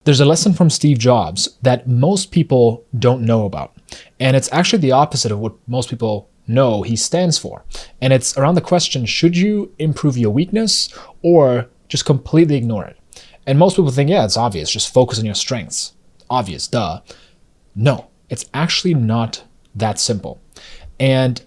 There's a lesson from Steve Jobs that most people don't know about. And it's actually the opposite of what most people know he stands for. And it's around the question, should you improve your weakness or just completely ignore it? And most people think, yeah, it's obvious. Just focus on your strengths. Obvious, duh. No, it's actually not that simple. And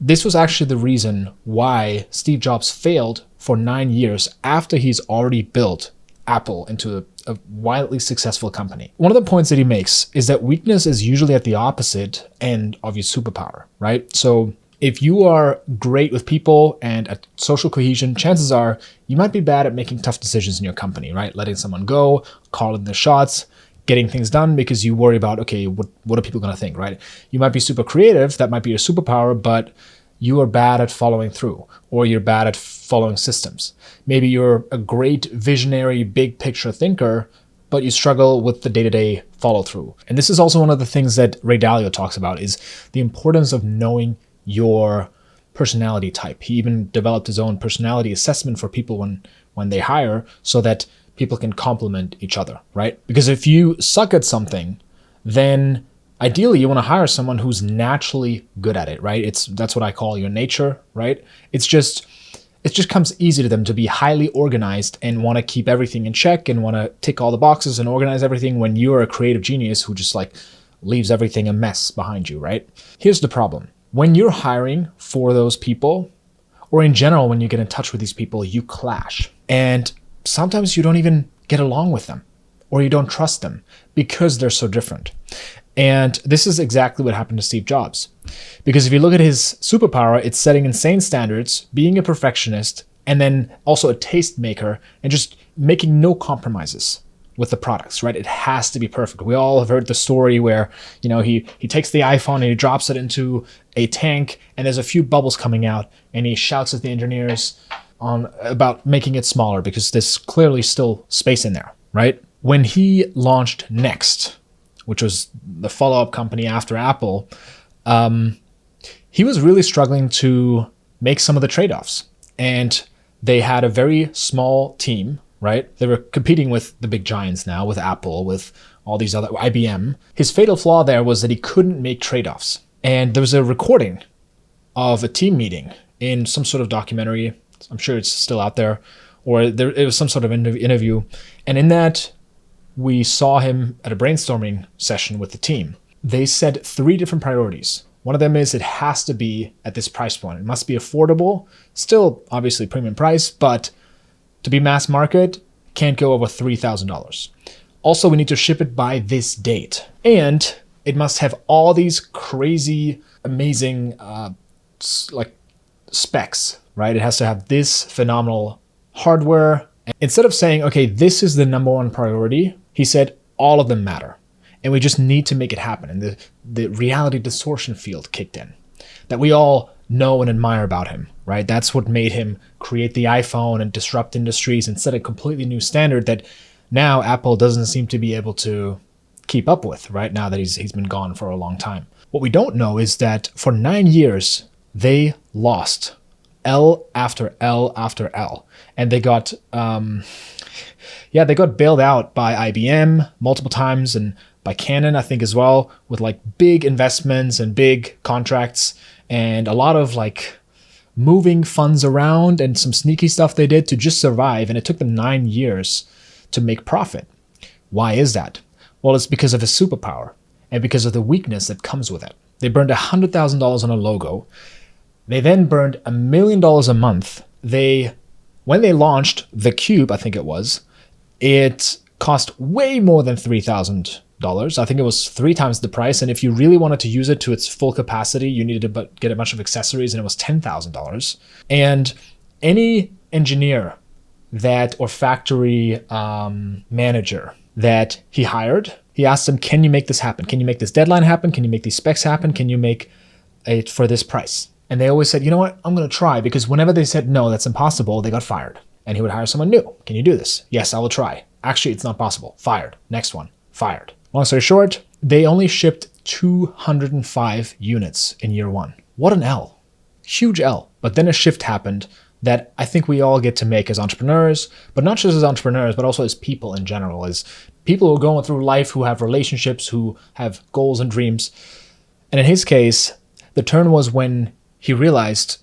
this was actually the reason why Steve Jobs failed for 9 years after he's already built Apple into a wildly successful company. One of the points that he makes is that weakness is usually at the opposite end of your superpower, right? So if you are great with people and at social cohesion, chances are you might be bad at making tough decisions in your company, right? Letting someone go, calling the shots, getting things done because you worry about, okay, what are people going to think, right? You might be super creative, that might be your superpower, but you are bad at following through, or you're bad at following systems. Maybe you're a great visionary, big picture thinker, but you struggle with the day-to-day follow through. And this is also one of the things that Ray Dalio talks about, is the importance of knowing your personality type. He even developed his own personality assessment for people when they hire, so that people can complement each other, right? Because if you suck at something, then ideally, you want to hire someone who's naturally good at it, right? That's what I call your nature, right? It just comes easy to them to be highly organized and want to keep everything in check and want to tick all the boxes and organize everything, when you're a creative genius who just like leaves everything a mess behind you, right? Here's the problem. When you're hiring for those people, or in general, when you get in touch with these people, you clash. And sometimes you don't even get along with them, or you don't trust them because they're so different. And this is exactly what happened to Steve Jobs. Because if you look at his superpower, it's setting insane standards, being a perfectionist, and then also a taste maker, and just making no compromises with the products, right? It has to be perfect. We all have heard the story where, he takes the iPhone and he drops it into a tank and there's a few bubbles coming out, and he shouts at the engineers about making it smaller because there's clearly still space in there, right? When he launched Next, which was the follow-up company after Apple, he was really struggling to make some of the trade-offs. And they had a very small team, right? They were competing with the big giants now, with Apple, with all these other, IBM. His fatal flaw there was that he couldn't make trade-offs. And there was a recording of a team meeting in some sort of documentary. I'm sure it's still out there. Or it was some sort of interview. And in that, we saw him at a brainstorming session with the team. They set 3 different priorities. One of them is it has to be at this price point. It must be affordable, still obviously premium price, but to be mass market, can't go over $3,000. Also, we need to ship it by this date. And it must have all these crazy, amazing specs, right? It has to have this phenomenal hardware. Instead of saying, okay, this is the number one priority, he said all of them matter. And we just need to make it happen. And the reality distortion field kicked in that we all know and admire about him, right? That's what made him create the iPhone and disrupt industries and set a completely new standard that now Apple doesn't seem to be able to keep up with, right? Now that he's been gone for a long time. What we don't know is that for 9 years, they lost L after L after L. And they got they got bailed out by IBM multiple times, and by Canon, I think, as well, with like big investments and big contracts and a lot of like moving funds around and some sneaky stuff they did to just survive. And it took them 9 years to make profit. Why is that? Well, it's because of his superpower and because of the weakness that comes with it. They burned $100,000 on a logo. They then burned $1 million a month. When they launched the Cube, I think it cost way more than $3,000. I think it was 3 times the price. And if you really wanted to use it to its full capacity, you needed to get a bunch of accessories, and it was $10,000. And any engineer or factory manager that he hired, he asked them, can you make this happen? Can you make this deadline happen? Can you make these specs happen? Can you make it for this price? And they always said, you know what, I'm going to try, because whenever they said, no, that's impossible, they got fired. And he would hire someone new. Can you do this? Yes, I will try. Actually, it's not possible. Fired. Next one. Fired. Long story short, they only shipped 205 units in year 1. What an L. Huge L. But then a shift happened that I think we all get to make as entrepreneurs, but not just as entrepreneurs, but also as people in general, as people who are going through life, who have relationships, who have goals and dreams. And in his case, the turn was when he realized,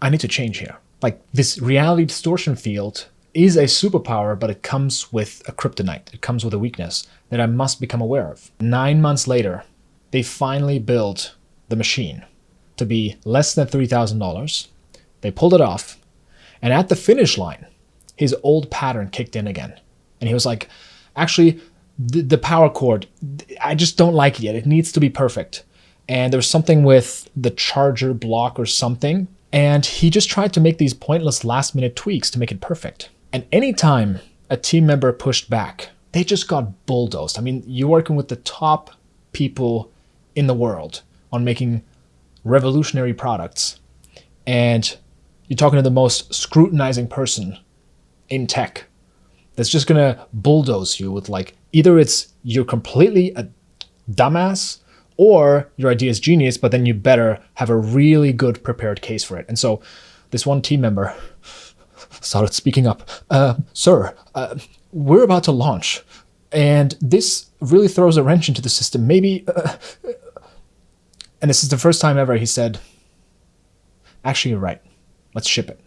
I need to change here. Like, this reality distortion field is a superpower, but it comes with a kryptonite. It comes with a weakness that I must become aware of. 9 months later, they finally built the machine to be less than $3,000. They pulled it off. And at the finish line, his old pattern kicked in again. And he was like, actually, the power cord, I just don't like it yet. It needs to be perfect. And there was something with the charger block or something. And he just tried to make these pointless last-minute tweaks to make it perfect. And anytime a team member pushed back, they just got bulldozed. I mean, you're working with the top people in the world on making revolutionary products. And you're talking to the most scrutinizing person in tech that's just going to bulldoze you with, like, either it's you're completely a dumbass or your idea is genius, but then you better have a really good prepared case for it. And so this one team member started speaking up. Sir, we're about to launch, and this really throws a wrench into the system. Maybe, and this is the first time ever he said, actually, you're right. Let's ship it.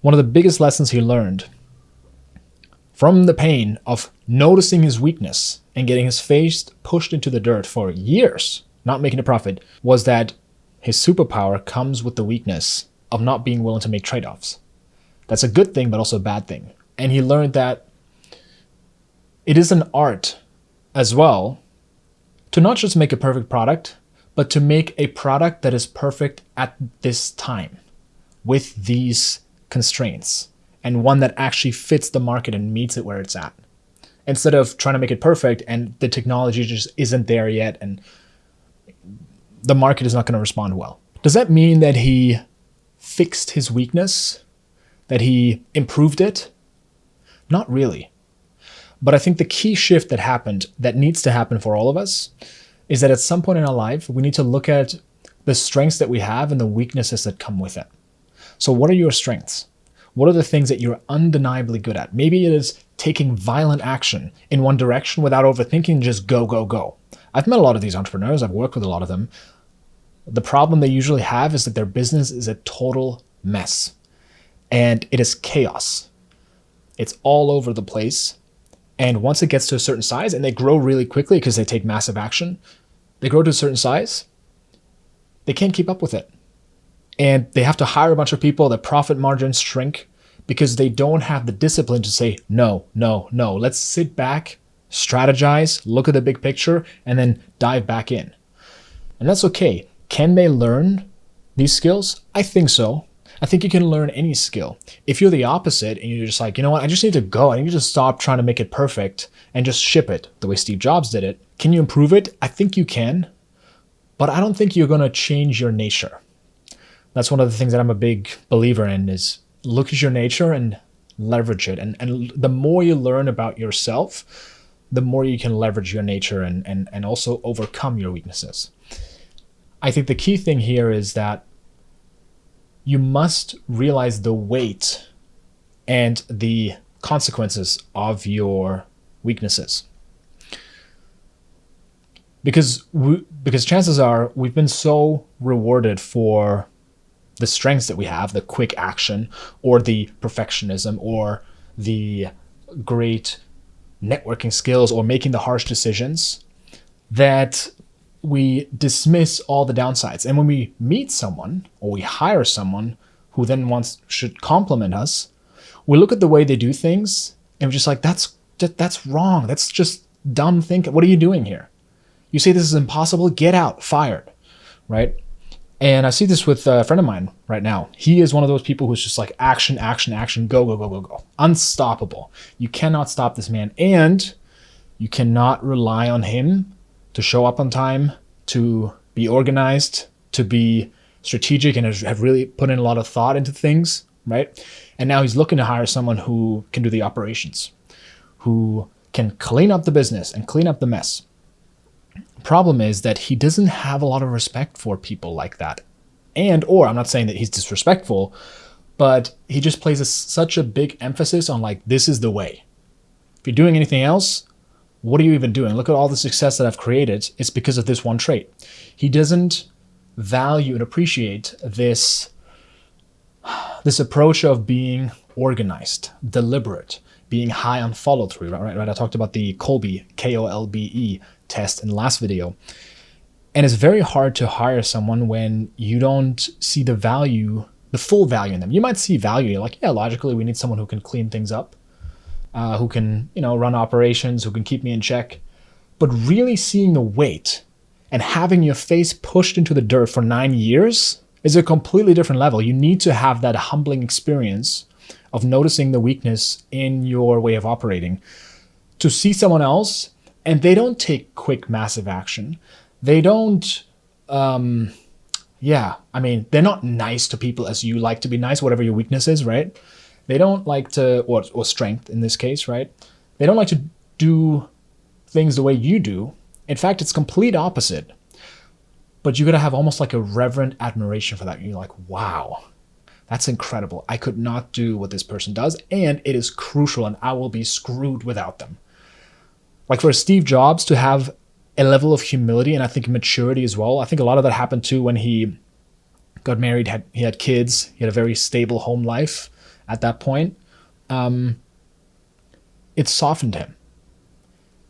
One of the biggest lessons he learned from the pain of noticing his weakness and getting his face pushed into the dirt for years, not making a profit, was that his superpower comes with the weakness of not being willing to make trade-offs. That's a good thing, but also a bad thing. And he learned that it is an art as well to not just make a perfect product, but to make a product that is perfect at this time with these constraints, and one that actually fits the market and meets it where it's at. Instead of trying to make it perfect and the technology just isn't there yet and the market is not going to respond well. Does that mean that he fixed his weakness? That he improved it? Not really. But I think the key shift that happened, that needs to happen for all of us, is that at some point in our life, we need to look at the strengths that we have and the weaknesses that come with it. So what are your strengths? What are the things that you're undeniably good at? Maybe it is taking violent action in one direction without overthinking, just go, go, go. I've met a lot of these entrepreneurs. I've worked with a lot of them. The problem they usually have is that their business is a total mess. And it is chaos. It's all over the place. And once it gets to a certain size, and they grow really quickly because they take massive action, they grow to a certain size, they can't keep up with it. And they have to hire a bunch of people, the profit margins shrink because they don't have the discipline to say, no, no, no. Let's sit back, strategize, look at the big picture, and then dive back in. And that's okay. Can they learn these skills? I think so. I think you can learn any skill. If you're the opposite and you're just like, you know what, I just need to go. I need to stop trying to make it perfect and just ship it the way Steve Jobs did it. Can you improve it? I think you can, but I don't think you're going to change your nature. That's one of the things that I'm a big believer in, is look at your nature and leverage it. And the more you learn about yourself, the more you can leverage your nature and also overcome your weaknesses. I think the key thing here is that you must realize the weight and the consequences of your weaknesses. Because chances are we've been so rewarded for the strengths that we have, the quick action or the perfectionism or the great networking skills or making the harsh decisions, that we dismiss all the downsides. And when we meet someone or we hire someone who then should compliment us, we look at the way they do things and we're just like, that's wrong. That's just dumb thinking. What are you doing here? You say this is impossible, get out, fired, right? And I see this with a friend of mine right now. He is one of those people who's just like action, action, action, go, go, go, go, go. Unstoppable. You cannot stop this man. And you cannot rely on him to show up on time, to be organized, to be strategic, and have really put in a lot of thought into things, right? And now he's looking to hire someone who can do the operations, who can clean up the business and clean up the mess. Problem is that he doesn't have a lot of respect for people like that. And, or I'm not saying that he's disrespectful, but he just places such a big emphasis on like, this is the way. If you're doing anything else, what are you even doing? Look at all the success that I've created. It's because of this one trait. He doesn't value and appreciate this approach of being organized, deliberate, being high on follow through, right? I talked about the Kolbe, Kolbe test in the last video. And it's very hard to hire someone when you don't see the value, the full value in them. You might see value. You're like, yeah, logically, we need someone who can clean things up, who can, run operations, who can keep me in check. But really seeing the weight and having your face pushed into the dirt for 9 years is a completely different level. You need to have that humbling experience of noticing the weakness in your way of operating to see someone else, and they don't take quick, massive action. They don't, they're not nice to people as you like to be nice, whatever your weakness is, right? They don't like to, or strength in this case, right? They don't like to do things the way you do. In fact, it's complete opposite. But you got to have almost like a reverent admiration for that. You're like, wow, that's incredible. I could not do what this person does, and it is crucial, and I will be screwed without them. Like for Steve Jobs to have a level of humility and I think maturity as well. I think a lot of that happened too when he got married, he had kids, he had a very stable home life at that point. It softened him,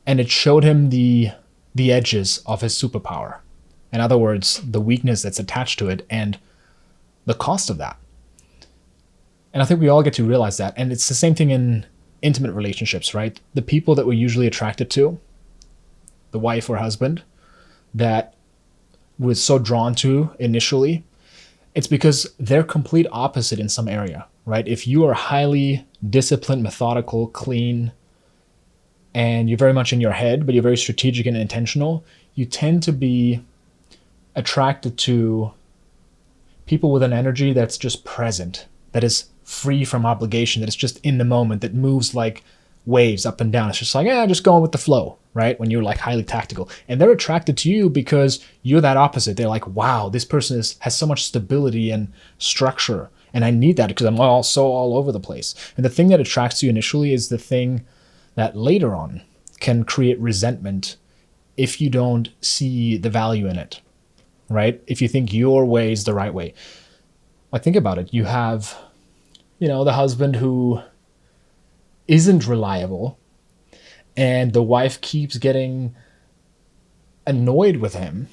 and it showed him the edges of his superpower. In other words, the weakness that's attached to it and the cost of that. And I think we all get to realize that. And it's the same thing in intimate relationships, right? The people that we're usually attracted to, the wife or husband, that we're so drawn to initially, it's because they're complete opposite in some area, right? If you are highly disciplined, methodical, clean, and you're very much in your head, but you're very strategic and intentional, you tend to be attracted to people with an energy that's just present, that is free from obligation, that is just in the moment, that moves like waves up and down. It's just like, just going with the flow, right? When you're like highly tactical. And they're attracted to you because you're that opposite. They're like, wow, this person has so much stability and structure. And I need that because I'm all over the place. And the thing that attracts you initially is the thing that later on can create resentment if you don't see the value in it, right? If you think your way is the right way. Like, think about it. You have, the husband who isn't reliable, and the wife keeps getting annoyed with him.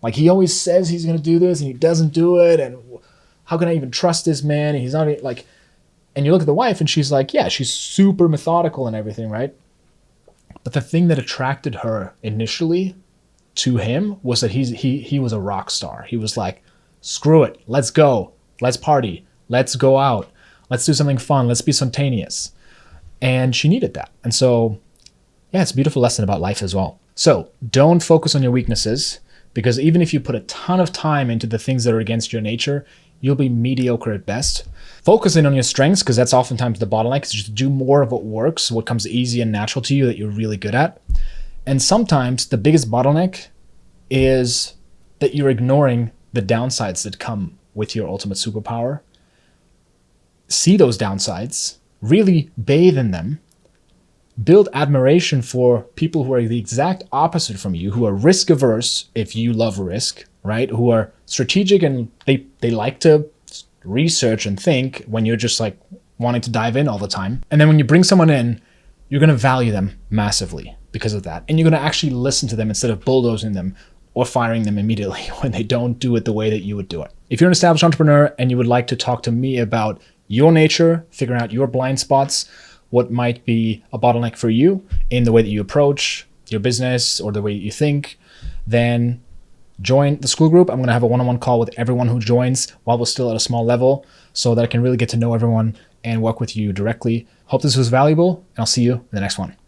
Like, he always says he's going to do this and he doesn't do it. And how can I even trust this man? And he's not like, and you look at the wife and she's like, yeah, she's super methodical and everything, right? But the thing that attracted her initially to him was that he was a rock star. He was like, screw it, let's go, let's party, let's go out, let's do something fun, let's be spontaneous. And she needed that. And so, yeah, it's a beautiful lesson about life as well. So don't focus on your weaknesses, because even if you put a ton of time into the things that are against your nature, you'll be mediocre at best. Focus in on your strengths, because that's oftentimes the bottleneck, is just do more of what works, what comes easy and natural to you that you're really good at. And sometimes the biggest bottleneck is that you're ignoring the downsides that come with your ultimate superpower. See those downsides, really bathe in them, build admiration for people who are the exact opposite from you, who are risk averse if you love risk, right? Who are strategic and they like to research and think when you're just like wanting to dive in all the time. And then when you bring someone in, you're going to value them massively because of that. And you're going to actually listen to them instead of bulldozing them or firing them immediately when they don't do it the way that you would do it. If you're an established entrepreneur and you would like to talk to me about your nature, figuring out your blind spots, what might be a bottleneck for you in the way that you approach your business or the way you think, then join the school group. I'm going to have a one-on-one call with everyone who joins while we're still at a small level so that I can really get to know everyone and work with you directly. Hope this was valuable, and I'll see you in the next one.